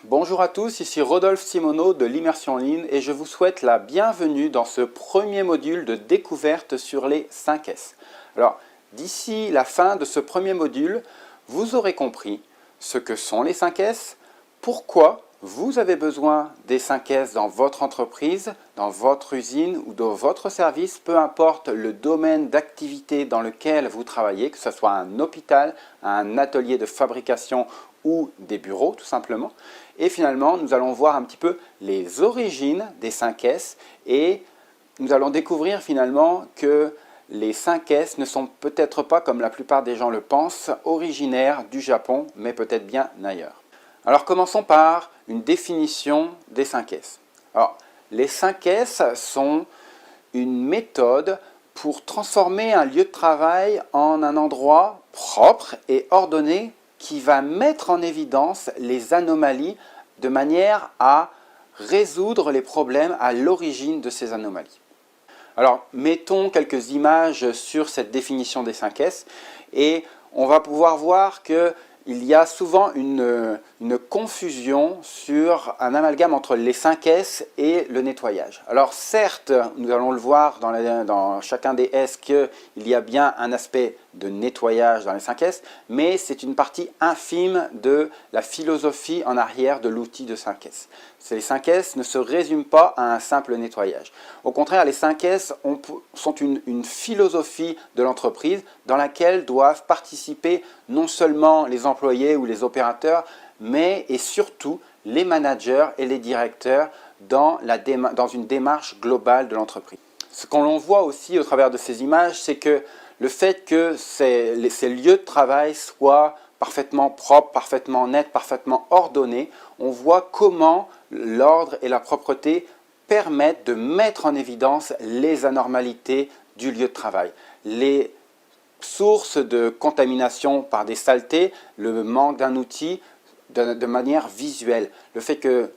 Bonjour à tous, ici Rodolphe Simoneau de l'Immersion en ligne et je vous souhaite la bienvenue dans ce premier module de découverte sur les 5S. Alors, d'ici la fin de ce premier module, vous aurez compris ce que sont les 5S, pourquoi vous avez besoin des 5S dans votre entreprise, dans votre usine ou dans votre service, peu importe le domaine d'activité dans lequel vous travaillez, que ce soit un hôpital, un atelier de fabrication ou des bureaux tout simplement. Et finalement, nous allons voir un petit peu les origines des 5S et nous allons découvrir finalement que les 5S ne sont peut-être pas, comme la plupart des gens le pensent, originaires du Japon, mais peut-être bien ailleurs. Alors commençons par une définition des 5S. Alors, les 5S sont une méthode pour transformer un lieu de travail en un endroit propre et ordonné qui va mettre en évidence les anomalies de manière à résoudre les problèmes à l'origine de ces anomalies. Alors, mettons quelques images sur cette définition des 5S et on va pouvoir voir qu'il y a souvent une confusion sur un amalgame entre les 5S et le nettoyage. Alors certes, nous allons le voir dans chacun des S qu'il y a bien un aspect de nettoyage dans les 5S, mais c'est une partie infime de la philosophie en arrière de l'outil de 5S. Les 5S ne se résument pas à un simple nettoyage. Au contraire, les 5S sont une philosophie de l'entreprise dans laquelle doivent participer non seulement les employés ou les opérateurs, mais et surtout les managers et les directeurs dans une démarche globale de l'entreprise. Ce qu'on voit aussi au travers de ces images, c'est que le fait que ces lieux de travail soient parfaitement propres, parfaitement nets, parfaitement ordonnés, on voit comment l'ordre et la propreté permettent de mettre en évidence les anormalités du lieu de travail. Les sources de contamination par des saletés, le manque d'un outil de manière visuelle. Le fait que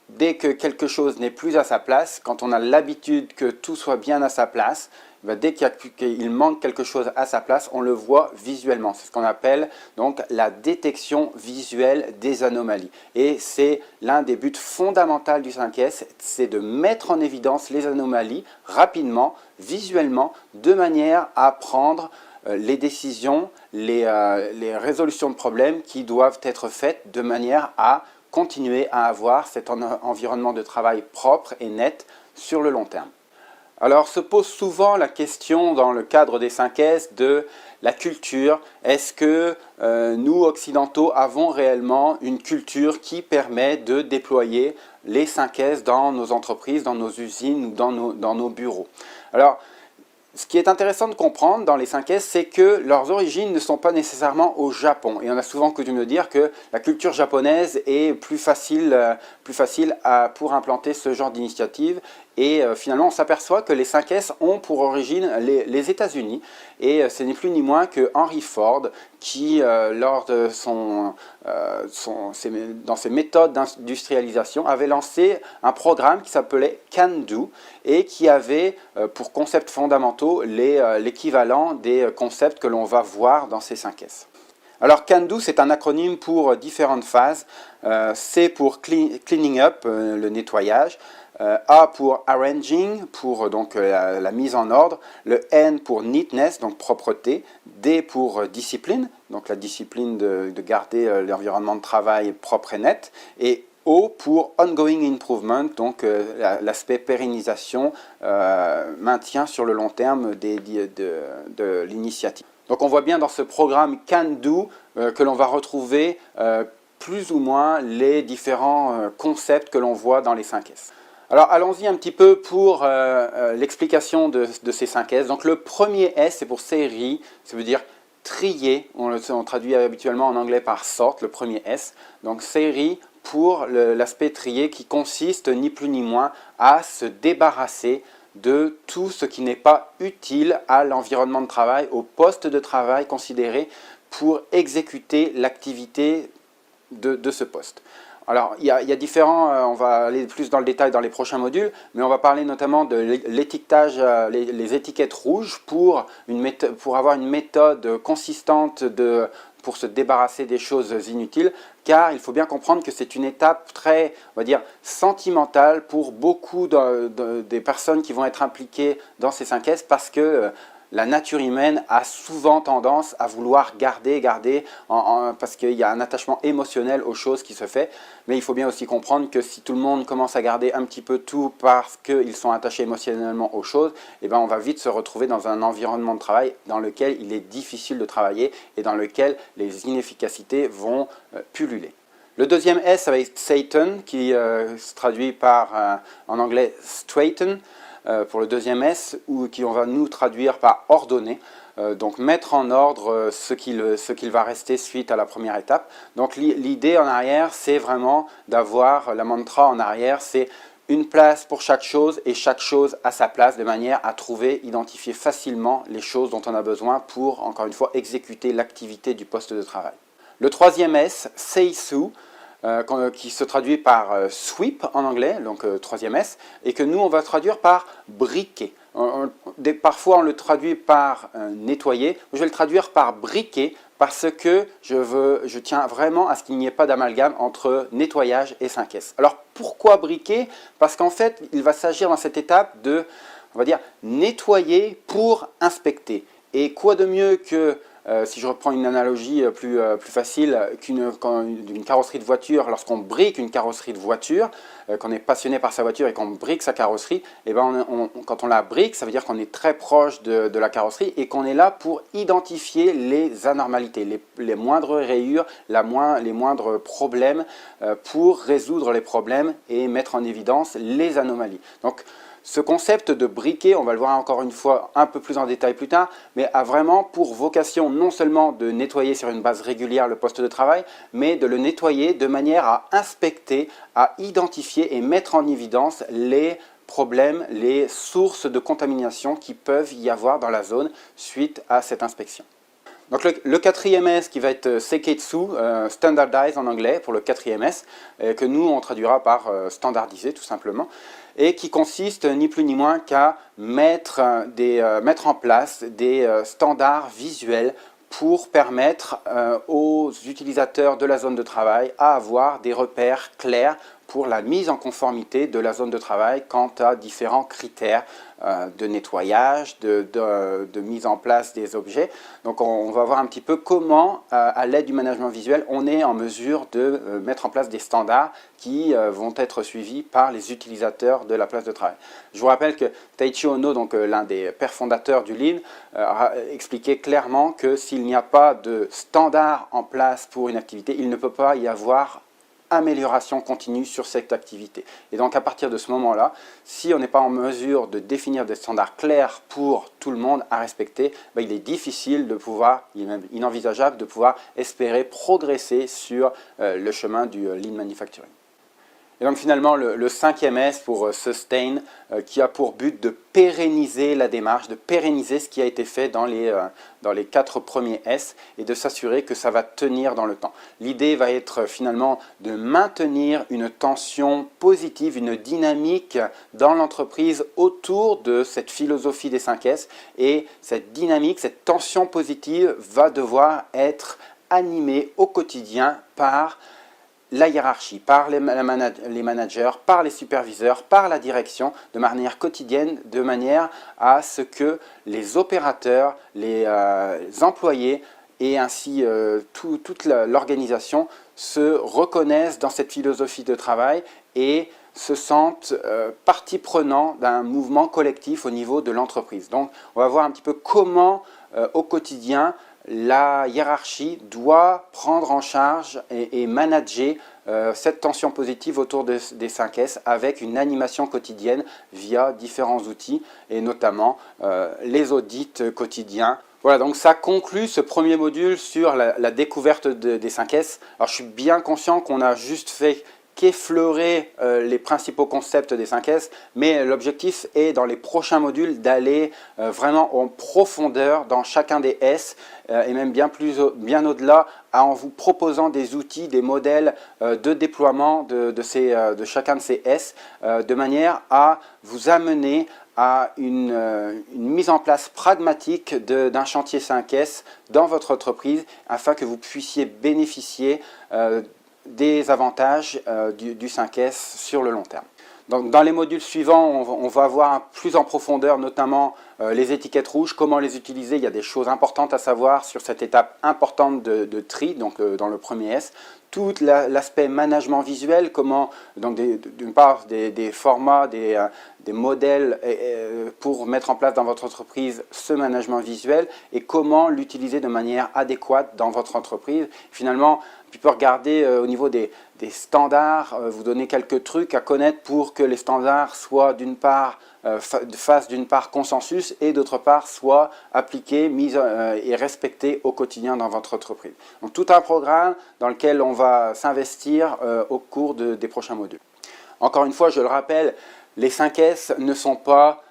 dès que quelque chose n'est plus à sa place, quand on a l'habitude que tout soit bien à sa place, dès qu'il manque quelque chose à sa place, on le voit visuellement. C'est ce qu'on appelle donc la détection visuelle des anomalies. Et c'est l'un des buts fondamentaux du 5S, c'est de mettre en évidence les anomalies rapidement, visuellement, de manière à prendre les décisions, les résolutions de problèmes qui doivent être faites de manière à continuer à avoir cet environnement de travail propre et net sur le long terme. Alors se pose souvent la question dans le cadre des 5S de la culture. Est-ce que nous, occidentaux, avons réellement une culture qui permet de déployer les 5S dans nos entreprises, dans nos usines ou dans nos bureaux? Alors, ce qui est intéressant de comprendre dans les 5S, c'est que leurs origines ne sont pas nécessairement au Japon. Et on a souvent coutume de dire que la culture japonaise est plus facile pour implanter ce genre d'initiative. Et finalement, on s'aperçoit que les 5S ont pour origine les États-Unis. Et ce n'est plus ni moins que Henry Ford qui, lors de dans ses méthodes d'industrialisation, avait lancé un programme qui s'appelait Can Do et qui avait pour concepts fondamentaux l'équivalent des concepts que l'on va voir dans ces 5S. Alors Can Do, c'est un acronyme pour différentes phases. C pour cleaning up, le nettoyage. A pour arranging, pour donc la mise en ordre, le N pour neatness, donc propreté, D pour discipline, donc la discipline de garder l'environnement de travail propre et net, et O pour ongoing improvement, donc l'aspect pérennisation, maintien sur le long terme de l'initiative. Donc on voit bien dans ce programme Can Do que l'on va retrouver plus ou moins les différents concepts que l'on voit dans les 5S. Alors allons-y un petit peu pour l'explication de ces 5S. Donc le premier S, c'est pour série, ça veut dire trier, on traduit habituellement en anglais par sort, le premier S. Donc série pour l'aspect trier qui consiste ni plus ni moins à se débarrasser de tout ce qui n'est pas utile à l'environnement de travail, au poste de travail considéré pour exécuter l'activité de ce poste. Alors, il y a différents, on va aller plus dans le détail dans les prochains modules, mais on va parler notamment de l'étiquetage, les étiquettes rouges pour avoir une méthode consistante de pour se débarrasser des choses inutiles, car il faut bien comprendre que c'est une étape très, on va dire, sentimentale pour beaucoup des personnes qui vont être impliquées dans ces 5S, parce que la nature humaine a souvent tendance à vouloir garder, parce qu'il y a un attachement émotionnel aux choses qui se fait. Mais il faut bien aussi comprendre que si tout le monde commence à garder un petit peu tout parce qu'ils sont attachés émotionnellement aux choses, eh ben on va vite se retrouver dans un environnement de travail dans lequel il est difficile de travailler et dans lequel les inefficacités vont pulluler. Le deuxième S, ça va être Satan, qui se traduit par, en anglais, straighten, pour le deuxième S, ou qui on va nous traduire par ordonner, donc mettre en ordre ce qu'il va rester suite à la première étape. Donc l'idée en arrière, c'est vraiment d'avoir, la mantra en arrière, c'est une place pour chaque chose et chaque chose à sa place, de manière à trouver, identifier facilement les choses dont on a besoin pour, encore une fois, exécuter l'activité du poste de travail. Le troisième S, Seisu, qui se traduit par sweep en anglais, donc troisième S, et que nous on va traduire par briquer. Parfois on le traduit par nettoyer, je vais le traduire par briquer parce que je tiens vraiment à ce qu'il n'y ait pas d'amalgame entre nettoyage et 5S. Alors pourquoi briquer? Parce qu'en fait il va s'agir dans cette étape de, on va dire, nettoyer pour inspecter. Et quoi de mieux que si je reprends une analogie plus facile d'une carrosserie de voiture, lorsqu'on brique une carrosserie de voiture, qu'on est passionné par sa voiture et qu'on brique sa carrosserie, et ben quand on la brique, ça veut dire qu'on est très proche de la carrosserie et qu'on est là pour identifier les anormalités, les moindres rayures, les moindres problèmes, pour résoudre les problèmes et mettre en évidence les anomalies. Donc, ce concept de briquer, on va le voir encore une fois un peu plus en détail plus tard, mais a vraiment pour vocation non seulement de nettoyer sur une base régulière le poste de travail, mais de le nettoyer de manière à inspecter, à identifier et mettre en évidence les problèmes, les sources de contamination qui peuvent y avoir dans la zone suite à cette inspection. Donc le quatrième S qui va être Seiketsu, standardize en anglais pour le quatrième S, que nous on traduira par standardiser tout simplement, et qui consiste ni plus ni moins qu'à mettre en place des standards visuels pour permettre aux utilisateurs de la zone de travail à avoir des repères clairs pour la mise en conformité de la zone de travail quant à différents critères de nettoyage, de mise en place des objets. Donc on va voir un petit peu comment, à l'aide du management visuel, on est en mesure de mettre en place des standards qui vont être suivis par les utilisateurs de la place de travail. Je vous rappelle que Taichi Ohno, donc l'un des pères fondateurs du Lean, a expliqué clairement que s'il n'y a pas de standard en place pour une activité, il ne peut pas y avoir amélioration continue sur cette activité. Et donc à partir de ce moment-là, si on n'est pas en mesure de définir des standards clairs pour tout le monde à respecter, il est difficile de pouvoir, il est même inenvisageable de pouvoir espérer progresser sur le chemin du Lean Manufacturing. Et donc finalement le cinquième S pour Sustain, qui a pour but de pérenniser la démarche, de pérenniser ce qui a été fait dans les 4 premiers S et de s'assurer que ça va tenir dans le temps. L'idée va être finalement de maintenir une tension positive, une dynamique dans l'entreprise autour de cette philosophie des 5 S, et cette dynamique, cette tension positive va devoir être animée au quotidien par la hiérarchie, par les managers, par les superviseurs, par la direction, de manière quotidienne, de manière à ce que les opérateurs, les employés et ainsi toute l'organisation se reconnaissent dans cette philosophie de travail et se sentent partie prenante d'un mouvement collectif au niveau de l'entreprise. Donc on va voir un petit peu comment au quotidien la hiérarchie doit prendre en charge et manager cette tension positive autour des 5S avec une animation quotidienne via différents outils et notamment les audits quotidiens. Voilà, donc ça conclut ce premier module sur la découverte des 5S. Alors je suis bien conscient qu'on a juste fait qu'effleurer les principaux concepts des 5S, mais l'objectif est dans les prochains modules d'aller vraiment en profondeur dans chacun des S et même bien au-delà, en vous proposant des outils, des modèles de déploiement de chacun de ces S, de manière à vous amener à une mise en place pragmatique d'un chantier 5S dans votre entreprise, afin que vous puissiez bénéficier des avantages du 5S sur le long terme. Donc, dans les modules suivants, on va voir plus en profondeur notamment les étiquettes rouges, comment les utiliser. Il y a des choses importantes à savoir sur cette étape importante de tri, donc dans le premier S. Tout l'aspect management visuel, comment, donc d'une part des formats, des modèles pour mettre en place dans votre entreprise ce management visuel et comment l'utiliser de manière adéquate dans votre entreprise. Finalement, tu peux regarder au niveau des standards, vous donner quelques trucs à connaître pour que les standards soient d'une part fassent d'une part consensus et d'autre part soient appliqués, mis et respectés au quotidien dans votre entreprise. Donc tout un programme dans lequel on va s'investir au cours des prochains modules. Encore une fois, je le rappelle, les 5S ne sont pas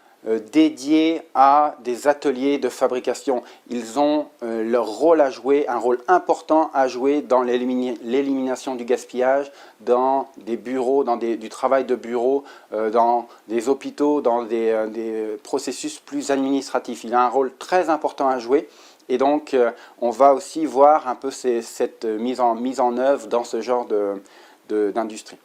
dédiés à des ateliers de fabrication. Ils ont leur rôle à jouer, un rôle important à jouer dans l'élimination du gaspillage, dans des bureaux, dans du travail de bureau, dans des hôpitaux, dans des processus plus administratifs. Il a un rôle très important à jouer. Et donc, on va aussi voir un peu cette mise en œuvre dans ce genre d'industrie.